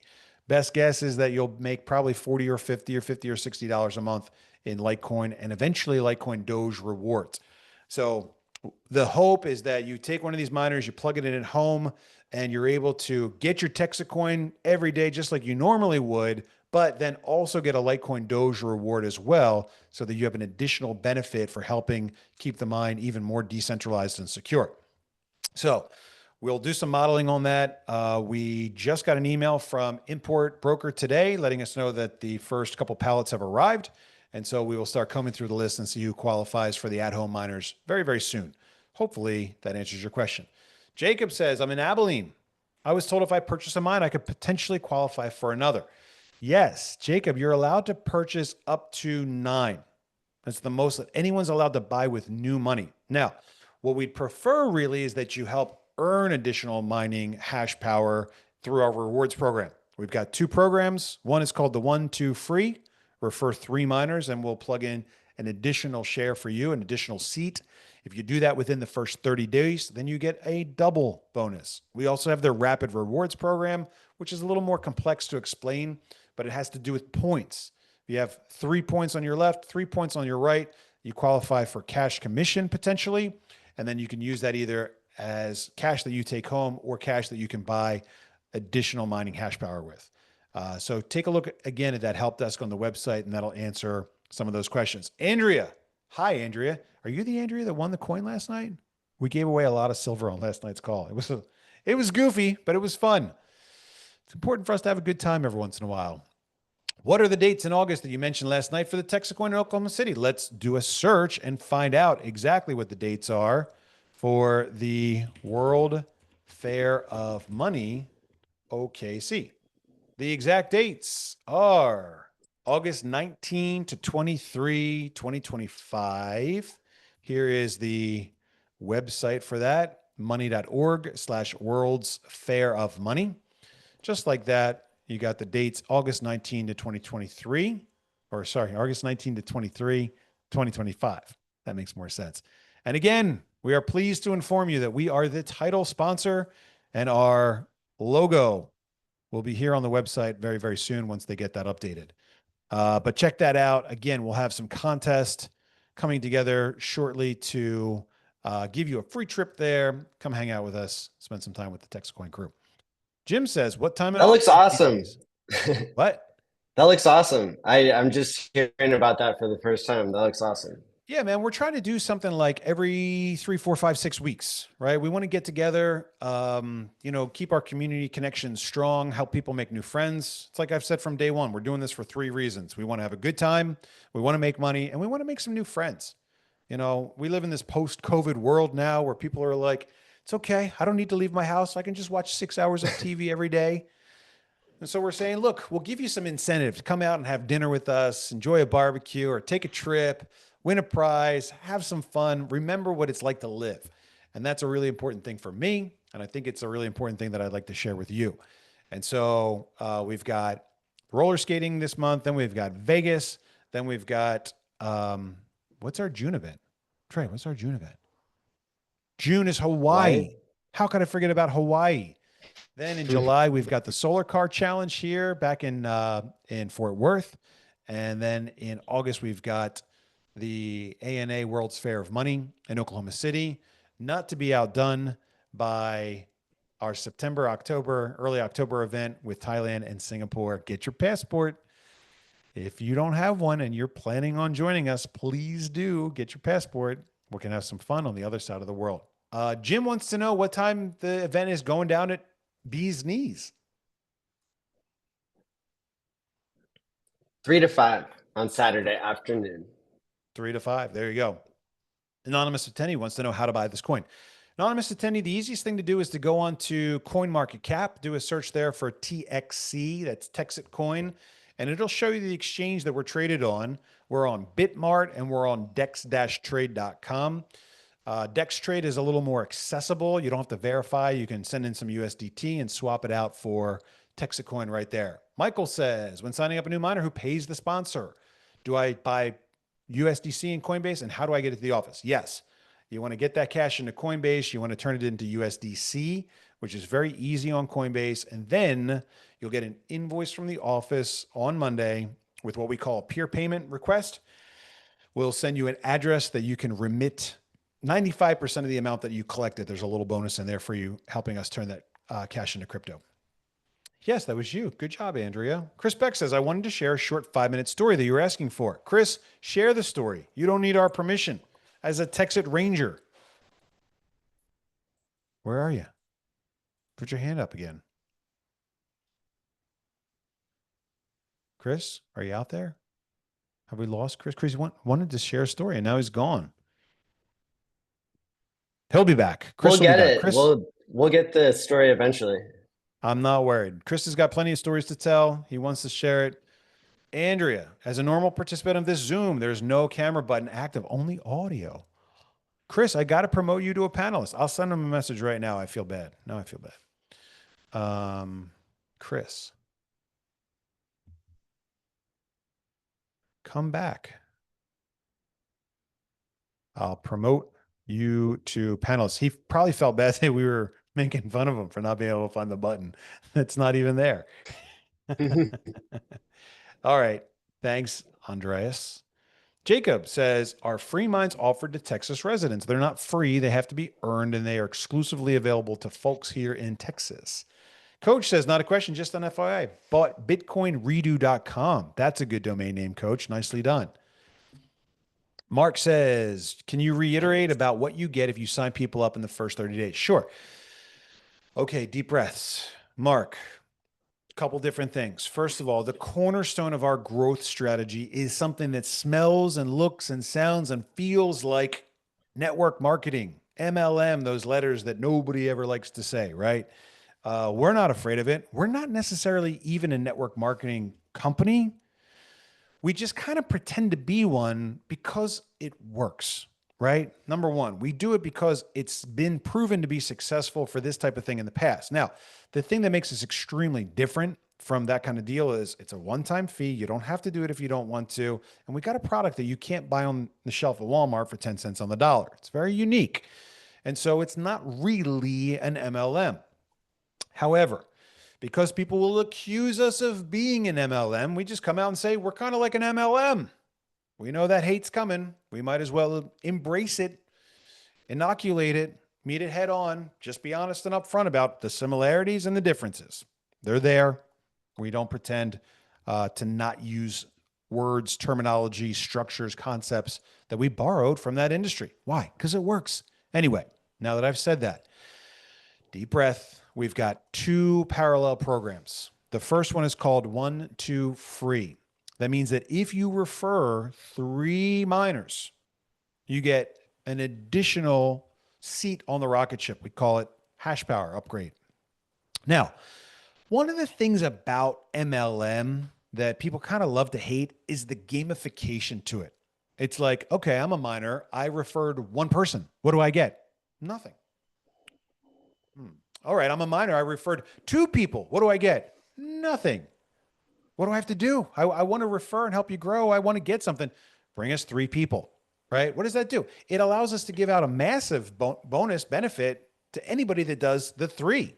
Best guess is that you'll make probably 40 or 50 or 50 or $60 a month in Litecoin and eventually Litecoin Doge rewards. So the hope is that you take one of these miners, you plug it in at home, and you're able to get your TexitCoin every day just like you normally would, but then also get a Litecoin Doge reward as well, so that you have an additional benefit for helping keep the mine even more decentralized and secure. So we'll do some modeling on that. We just got an email from Import Broker today letting us know that the first couple pallets have arrived. And so we will start combing through the list and see who qualifies for the at-home miners very, very soon. Hopefully that answers your question. Jacob says, I'm in Abilene. I was told if I purchase a mine, I could potentially qualify for another. Yes, Jacob, you're allowed to purchase up to 9. That's the most that anyone's allowed to buy with new money. Now, what we'd prefer really is that you help earn additional mining hash power through our rewards program. We've got 2 programs. One is called the 1-2 free. Refer 3 miners and we'll plug in an additional share for you, an additional seat. If you do that within the first 30 days, then you get a double bonus. We also have the rapid rewards program, which is a little more complex to explain, but it has to do with points. If you have 3 points on your left, 3 points on your right, you qualify for cash commission potentially. And then you can use that either as cash that you take home or cash that you can buy additional mining hash power with. So take a look again at that help desk on the website, and that'll answer some of those questions. Andrea. Hi, Andrea. Are you the Andrea that won the coin last night? We gave away a lot of silver on last night's call. It was goofy, but it was fun. It's important for us to have a good time every once in a while. What are the dates in August that you mentioned last night for the TexitCoin in Oklahoma City? Let's do a search and find out exactly what the dates are for the World Fair of Money, OKC. The exact dates are August 19 to 23, 2025. Here is the website for that, money.org/World's Fair of Money. Just like that, you got the dates August 19 to 2023, or sorry, August 19 to 23, 2025. That makes more sense. And again, we are pleased to inform you that we are the title sponsor, and our logo will be here on the website very, very soon once they get that updated. But check that out. Again, we'll have some contest coming together shortly to give you a free trip there. Come hang out with us, spend some time with the TexitCoin crew. Jim says, what time? That looks awesome. What? That looks awesome. I'm just hearing about that for the first time. That looks awesome. Yeah, man, we're trying to do something like every 3, 4, 5, 6 weeks, right? We want to get together, keep our community connections strong, help people make new friends. It's like I've said from day one, we're doing this for 3 reasons. We want to have a good time, we want to make money, and we want to make some new friends. We live in this post-COVID world now where people are like, it's okay, I don't need to leave my house. I can just watch 6 hours of TV every day. And so we're saying, look, we'll give you some incentive to come out and have dinner with us, enjoy a barbecue or take a trip, win a prize, have some fun, remember what it's like to live. And that's a really important thing for me. And I think it's a really important thing that I'd like to share with you. And so we've got roller skating this month. Then we've got Vegas. Then we've got, what's our June event? Trey, what's our June event? June is Hawaii. How could I forget about Hawaii? Then in July, we've got the Solar Car Challenge here back in Fort Worth. And then in August, we've got the ANA World's Fair of Money in Oklahoma City, not to be outdone by our September, October, early October event with Thailand and Singapore. Get your passport. If you don't have one and you're planning on joining us, please do get your passport. We can have some fun on the other side of the world. Jim wants to know what time the event is going down at Bee's Knees. 3 to 5 on Saturday afternoon. 3 to 5. There you go. Anonymous Attendee wants to know how to buy this coin. Anonymous Attendee, the easiest thing to do is to go on to CoinMarketCap, do a search there for TXC, that's TexitCoin, and it'll show you the exchange that we're traded on. We're on Bitmart and we're on dex-trade.com. Dex Trade is a little more accessible. You don't have to verify. You can send in some USDT and swap it out for TexitCoin right there. Michael says, when signing up a new miner, who pays the sponsor? Do I buy USDC in Coinbase, and how do I get it to the office? Yes. You want to get that cash into Coinbase. You want to turn it into USDC, which is very easy on Coinbase. And then you'll get an invoice from the office on Monday with what we call a peer payment request. We'll send you an address that you can remit 95% of the amount that you collected. There's a little bonus in there for you, helping us turn that cash into crypto. Yes, that was you. Good job, Andrea. Chris Beck says, I wanted to share a short 5-minute story that you were asking for. Chris, share the story. You don't need our permission as a Texit Ranger. Where are you? Put your hand up again. Chris, are you out there? Have we lost Chris? Chris wanted to share a story and now he's gone. He'll be back. Chris We'll will get be back. it. Chris, We'll get the story eventually. I'm not worried. Chris has got plenty of stories to tell. He wants to share it. Andrea, as a normal participant of this Zoom, there's no camera button active, only audio. Chris, I got to promote you to a panelist. I'll send him a message right now. I feel bad. Now I feel bad. Chris, come back. I'll promote you to panelists. He probably felt bad that we were making fun of him for not being able to find the button. That's not even there. All right. Thanks, Andreas. Jacob says, are free mines offered to Texas residents? They're not free. They have to be earned, and they are exclusively available to folks here in Texas. Coach says, not a question, just an FYI. Bought bitcoinredo.com. That's a good domain name, Coach. Nicely done. Mark says, can you reiterate about what you get if you sign people up in the first 30 days? Sure. Okay, deep breaths. Mark, couple different things. First of all, the cornerstone of our growth strategy is something that smells and looks and sounds and feels like network marketing, MLM, those letters that nobody ever likes to say, right? We're not afraid of it. We're not necessarily even a network marketing company. We just kind of pretend to be one because it works, right? Number one, we do it because it's been proven to be successful for this type of thing in the past. Now, the thing that makes us extremely different from that kind of deal is it's a one-time fee. You don't have to do it if you don't want to. And we got a product that you can't buy on the shelf at Walmart for 10 cents on the dollar. It's very unique. And so it's not really an MLM. However, because people will accuse us of being an MLM, we just come out and say, we're kind of like an MLM. We know that hate's coming. We might as well embrace it, inoculate it, meet it head on, just be honest and upfront about the similarities and the differences. They're there. We don't pretend to not use words, terminology, structures, concepts that we borrowed from that industry. Why? Because it works. Anyway, now that I've said that, deep breath. We've got 2 parallel programs. The first one is called 1-2 Free. That means that if you refer 3 miners, you get an additional seat on the rocket ship. We call it hash power upgrade. Now, one of the things about MLM that people kind of love to hate is the gamification to it. It's like, okay, I'm a miner. I referred 1 person. What do I get? Nothing. All right, I'm a miner. I referred 2 people. What do I get? Nothing. What do I have to do? I want to refer and help you grow. I want to get something. Bring us 3 people, right? What does that do? It allows us to give out a massive bonus benefit to anybody that does the 3.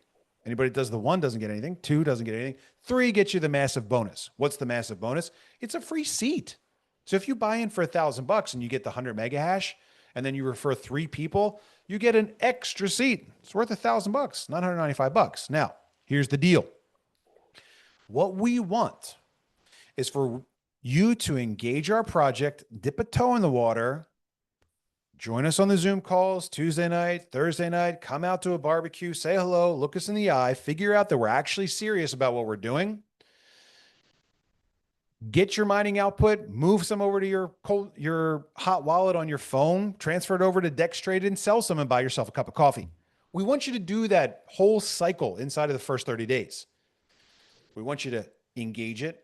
Anybody that does the 1 doesn't get anything. 2 doesn't get anything. 3 gets you the massive bonus. What's the massive bonus? It's a free seat. So if you buy in for $1,000 and you get the 100 mega hash, and then you refer 3 people, you get an extra seat. It's worth $1,000, $995. Now, here's the deal. What we want is for you to engage our project, dip a toe in the water, join us on the Zoom calls Tuesday night, Thursday night, come out to a barbecue, say hello, look us in the eye, figure out that we're actually serious about what we're doing. Get your mining output, move some over to your hot wallet on your phone, transfer it over to Dex Trade and sell some and buy yourself a cup of coffee. We want you to do that whole cycle inside of the first 30 days. We want you to engage it.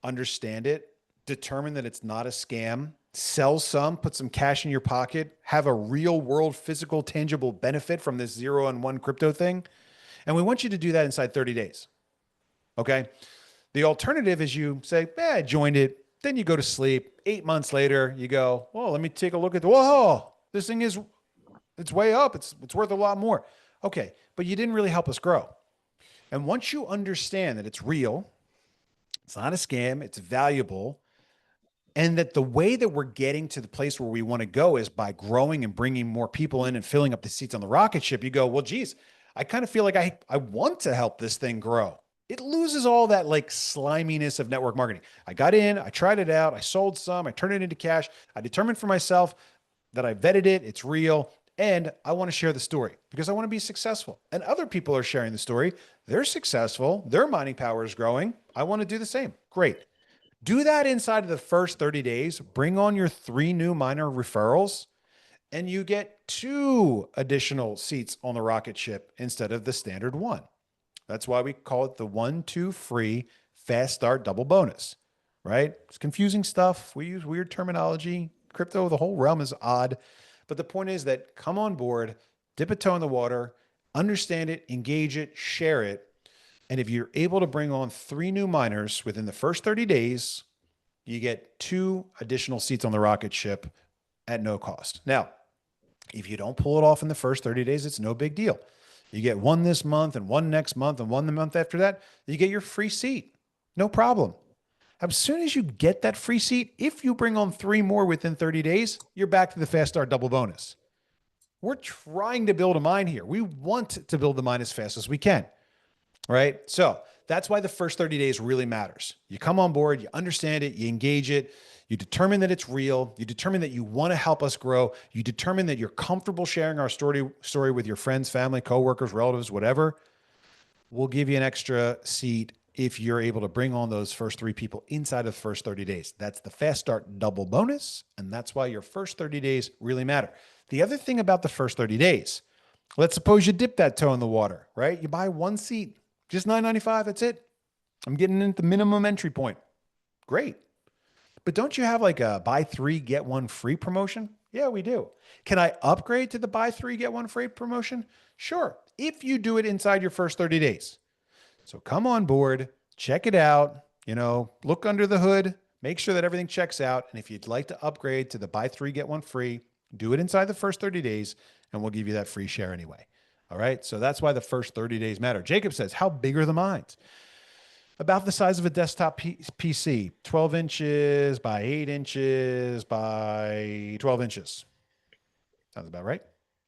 understand it, determine that it's not a scam, sell some, put some cash in your pocket, have a real world physical tangible benefit from this 0 and 1 crypto thing. And we want you to do that inside 30 days. Okay. The alternative is you say, I joined it. Then you go to sleep. 8 months later, you go, well, let me take a look at whoa, this thing is, it's way up. It's worth a lot more. Okay. But you didn't really help us grow. And once you understand that it's real, it's not a scam, it's valuable, and that the way that we're getting to the place where we want to go is by growing and bringing more people in and filling up the seats on the rocket ship, you go, well, geez, I kind of feel like I want to help this thing grow. It loses all that like sliminess of network marketing. I got in, I tried it out, I sold some, I turned it into cash. I determined for myself that I vetted it, it's real, and I want to share the story because I want to be successful. And other people are sharing the story. They're successful, their mining power is growing. I want to do the same. Great. Do that inside of the first 30 days. Bring on your 3 new miner referrals, and you get 2 additional seats on the rocket ship instead of the standard 1. That's why we call it the 1-2 free fast start double bonus, right? It's confusing stuff. We use weird terminology. Crypto, the whole realm is odd. But the point is that come on board, dip a toe in the water, understand it, engage it, share it. And if you're able to bring on 3 new miners within the first 30 days, you get 2 additional seats on the rocket ship at no cost. Now, if you don't pull it off in the first 30 days, it's no big deal. You get 1 this month and 1 next month and 1 the month after that, you get your free seat. No problem. As soon as you get that free seat, if you bring on 3 more within 30 days, you're back to the fast start double bonus. We're trying to build a mine here. We want to build the mine as fast as we can. Right? So that's why the first 30 days really matters. You come on board, you understand it, you engage it, you determine that it's real, you determine that you want to help us grow, you determine that you're comfortable sharing our story with your friends, family, coworkers, relatives, whatever. We'll give you an extra seat if you're able to bring on those first 3 people inside of the first 30 days. That's the fast start double bonus, and that's why your first 30 days really matter. The other thing about the first 30 days, let's suppose you dip that toe in the water, right? You buy 1 seat. Just $9.95. That's it. I'm getting in at the minimum entry point. Great. But don't you have like a buy 3, get 1 free promotion? Yeah, we do. Can I upgrade to the buy 3, get 1 free promotion? Sure. If you do it inside your first 30 days. So come on board, check it out, look under the hood, make sure that everything checks out. And if you'd like to upgrade to the buy 3, get 1 free, do it inside the first 30 days and we'll give you that free share anyway. All right. So that's why the first 30 days matter. Jacob says, how big are the mines? About the size of a desktop PC, 12 inches by 8 inches by 12 inches. Sounds about right.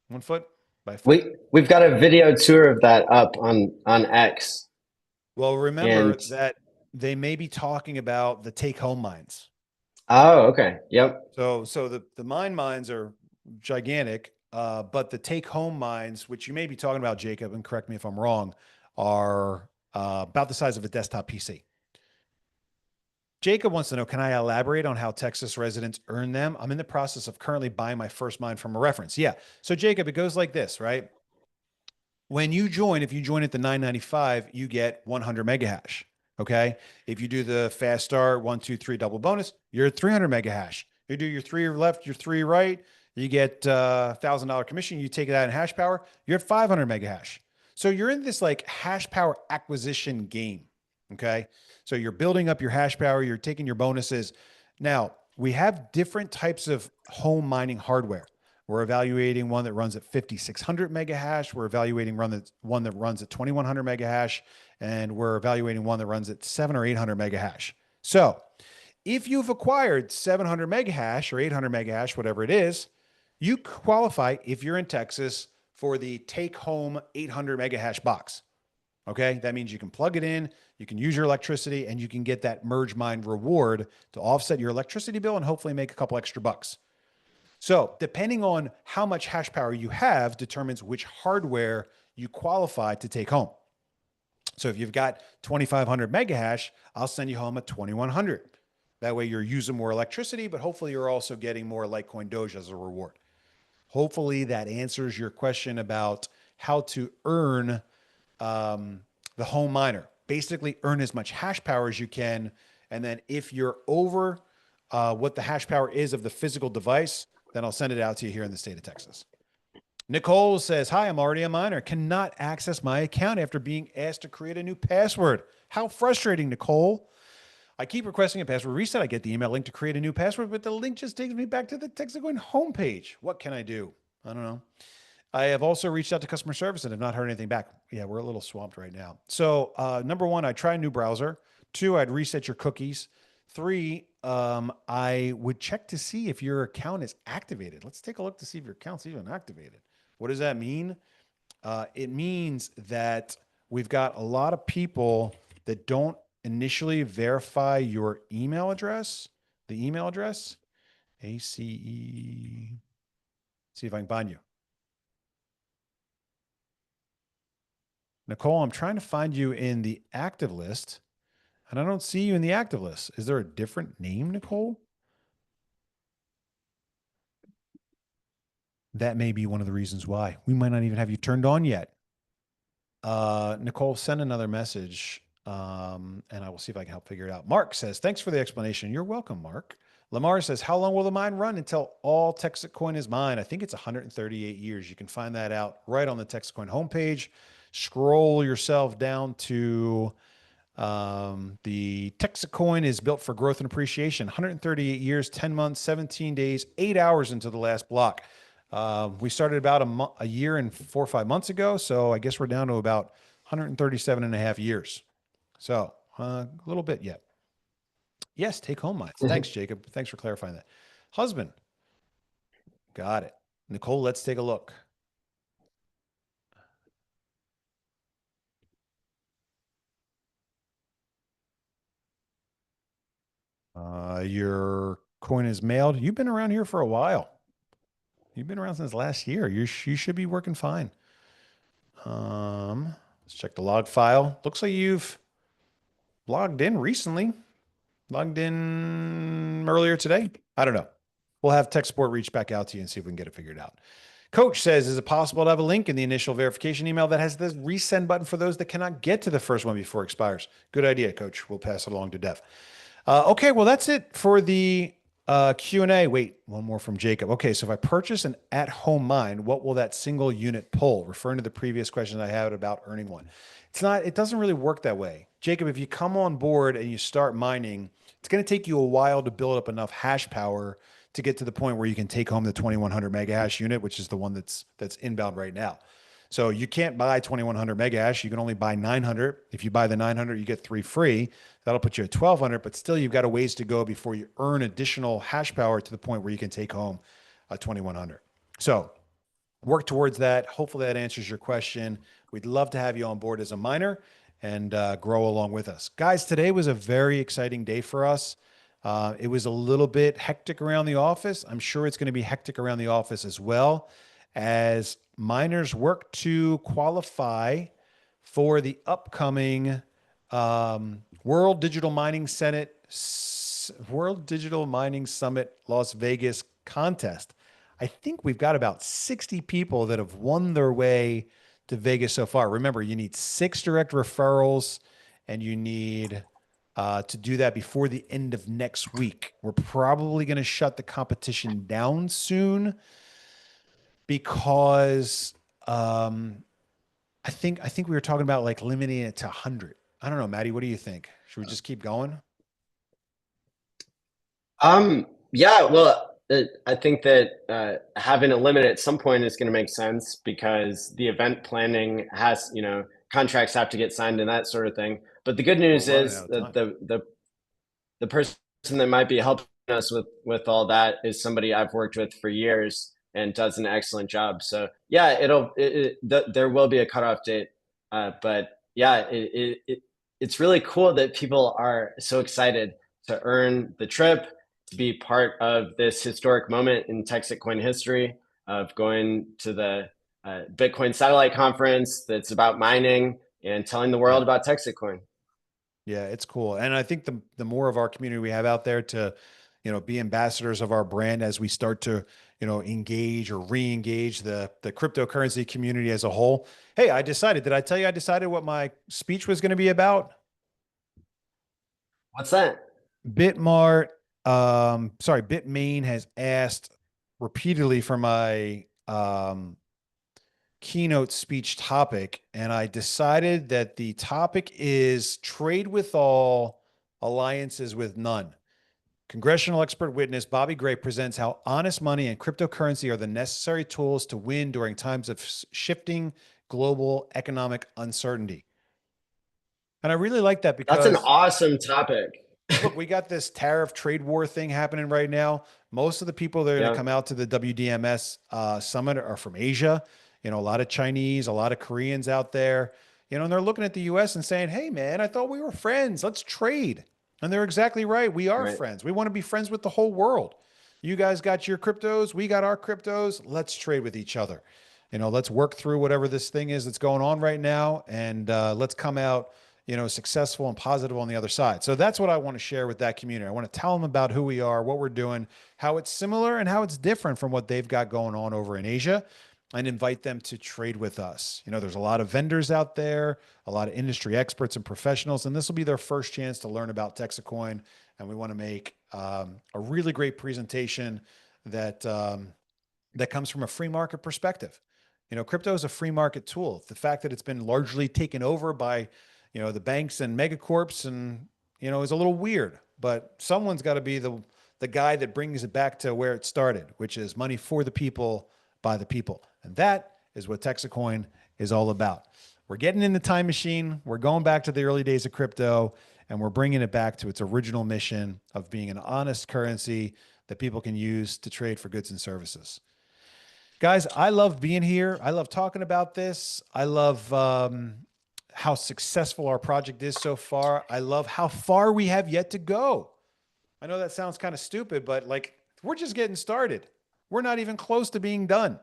1 foot by a foot. We've got a video tour of that up on X. Well, remember that they may be talking about the take home mines. Oh, okay. Yep. So the mines are gigantic. But the take-home mines, which you may be talking about, Jacob, and correct me if I'm wrong, are about the size of a desktop PC. Jacob wants to know, can I elaborate on how Texas residents earn them? I'm in the process of currently buying my first mine from a reference. Yeah. So Jacob, it goes like this, right? When you join, if you join at the $9.95, you get 100 mega hash. Okay. If you do the fast start 1, 2, 3 double bonus, you're at 300 mega hash. You do your 3 left, your 3 right, you get $1,000 commission. You take it out in hash power, you're at 500 mega hash. So you're in this like hash power acquisition game. Okay. So you're building up your hash power, you're taking your bonuses. Now, we have different types of home mining hardware. We're evaluating one that runs at 5,600 mega hash. We're evaluating one that runs at 2,100 mega hash. And we're evaluating one that runs at 700 or 800 mega hash. So if you've acquired 700 mega hash or 800 mega hash, whatever it is, you qualify, if you're in Texas, for the take home 800 mega hash box. Okay. That means you can plug it in, you can use your electricity, and you can get that merge mine reward to offset your electricity bill and hopefully make a couple extra bucks. So depending on how much hash power you have determines which hardware you qualify to take home. So if you've got 2,500 mega hash, I'll send you home a 2,100. That way you're using more electricity, but hopefully you're also getting more Litecoin Doge as a reward. Hopefully that answers your question about how to earn the home miner. Basically earn as much hash power as you can And then if you're over what the hash power is of the physical device, then I'll send it out to you here in the state of Texas. Nicole says, hi, I'm already a miner. Cannot access my account after being asked to create a new password. How frustrating, Nicole. I keep requesting a password reset. I get the email link to create a new password, but the link just takes me back to the TexitCoin homepage. What can I do? I don't know. I have also reached out to customer service and have not heard anything back. Yeah, we're a little swamped right now. So, number one, I try a new browser. Two, I'd reset your cookies. Three, I would check to see if your account is activated. Let's take a look to see if your account's even activated. What does that mean? It means that we've got a lot of people that don't initially verify your email address, the email address, ACE. See if I can find you. Nicole, I'm trying to find you in the active list, and I don't see you in the active list. Is there a different name, Nicole? That may be one of the reasons why. We might not even have you turned on yet. Nicole, send another message, and I will see if I can help figure it out. Mark says, thanks for the explanation. You're welcome, Mark. Lamar says, how long will the mine run until all TexitCoin is mined? I think it's 138 years. You can find that out right on the TexitCoin homepage. Scroll yourself down to the TexitCoin is built for growth and appreciation. 138 years, 10 months, 17 days, 8 hours into the last block. We started about a year and 4 or 5 months ago. So I guess we're down to about 137 and a half years. So a little bit yet. Yes, take home mines. Thanks, Jacob. Thanks for clarifying that. Husband. Got it. Nicole, let's take a look. Your coin is mailed. You've been around here for a while. You've been around since last year. You should be working fine. Let's check the log file. Looks like you've logged in recently. Logged in earlier today. I don't know. We'll have tech support reach back out to you and see if we can get it figured out. Coach says, is it possible to have a link in the initial verification email that has the resend button for those that cannot get to the first one before it expires? Good idea, Coach. We'll pass it along to Dev. Okay, well, that's it for the Q&A. Wait, one more from Jacob. Okay, so if I purchase an at-home mine, what will that single unit pull? Referring to the previous question I had about earning one. It doesn't really work that way. Jacob, if you come on board and you start mining, it's going to take you a while to build up enough hash power to get to the point where you can take home the 2100 mega hash unit, which is the one that's inbound right now. So you can't buy 2100 mega hash. You can only buy 900. If you buy the 900, you get 3 free. That'll put you at 1200, but still you've got a ways to go before you earn additional hash power to the point where you can take home a 2100. So work towards that. Hopefully that answers your question. We'd love to have you on board as a miner and grow along with us. Guys, today was a very exciting day for us. It was a little bit hectic around the office. I'm sure it's going to be hectic around the office as well as miners work to qualify for the upcoming World Digital Mining Summit Las Vegas contest. I think we've got about 60 people that have won their way to Vegas so far. Remember, you need 6 direct referrals and you need to do that before the end of next week. We're probably going to shut the competition down soon because I think we were talking about like limiting it to 100. I don't know, Maddie, what do you think? Should we just keep going? Yeah, well, I think that having a limit at some point is going to make sense because the event planning has, contracts have to get signed and that sort of thing. But the good news is that the person that might be helping us with all that is somebody I've worked with for years and does an excellent job. So yeah, there will be a cutoff date, but yeah, it's really cool that people are so excited to earn the trip, to be part of this historic moment in TexitCoin history of going to the Bitcoin satellite conference that's about mining and telling the world about TexitCoin. Yeah, it's cool. And I think the more of our community we have out there to, be ambassadors of our brand as we start to, engage or re-engage the cryptocurrency community as a whole. Hey, did I tell you I decided what my speech was going to be about? What's that? Bitmart, Bitmain has asked repeatedly for my keynote speech topic, and I decided that the topic is trade with all, alliances with none. Congressional expert witness Bobby Gray presents how honest money and cryptocurrency are the necessary tools to win during times of shifting global economic uncertainty. And I really like that That's an because awesome topic. look, we got this tariff trade war thing happening right now. Most of the people that are going to Yeah, come out to the WDMS summit are from Asia. You know, a lot of Chinese, a lot of Koreans out there. You know, and they're looking at the U.S. and saying, "Hey, man, I thought we were friends. Let's trade." And they're exactly right. We are right. friends. We want to be friends with the whole world. You guys got your cryptos. We got our cryptos. Let's trade with each other. You know, let's work through whatever this thing is that's going on right now, and let's come out, you know, successful and positive on the other side. So that's what I want to share with that community. I want to tell them about who we are, what we're doing, how it's similar and how it's different from what they've got going on over in Asia, and invite them to trade with us. You know, there's a lot of vendors out there, a lot of industry experts and professionals, and this will be their first chance to learn about TexitCoin. And we want to make a really great presentation that that comes from a free market perspective. You know, crypto is a free market tool. The fact that it's been largely taken over by, you know, the banks and megacorps and, you know, is a little weird, but someone's got to be the guy that brings it back to where it started, which is money for the people by the people. And that is what TexitCoin is all about. We're getting in the time machine. We're going back to the early days of crypto, and we're bringing it back to its original mission of being an honest currency that people can use to trade for goods and services. Guys, I love being here. I love talking about this. I love how successful our project is so far. I love how far we have yet to go. I know that sounds kind of stupid, but like we're just getting started. We're not even close to being done.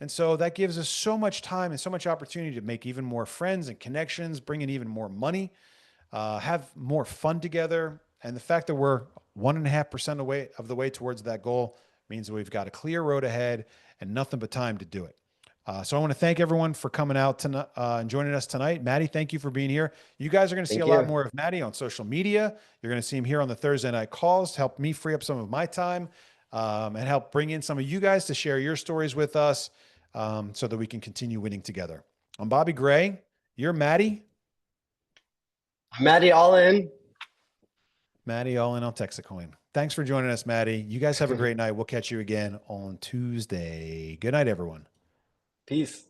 And so that gives us so much time and so much opportunity to make even more friends and connections, bring in even more money, have more fun together. And the fact that we're 1.5% away of the way towards that goal means that we've got a clear road ahead and nothing but time to do it. So I want to thank everyone for coming out tonight and joining us tonight. Maddie, thank you for being here. You guys are going to see Thank a lot you. more of Maddie on social media. You're going to see him here on the Thursday night calls to help me free up some of my time and help bring in some of you guys to share your stories with us so that we can continue winning together. I'm Bobby Gray. You're Maddie. Maddie, all in. Maddie, all in on TexitCoin. Thanks for joining us, Maddie. You guys have a great night. We'll catch you again on Tuesday. Good night, everyone. Peace.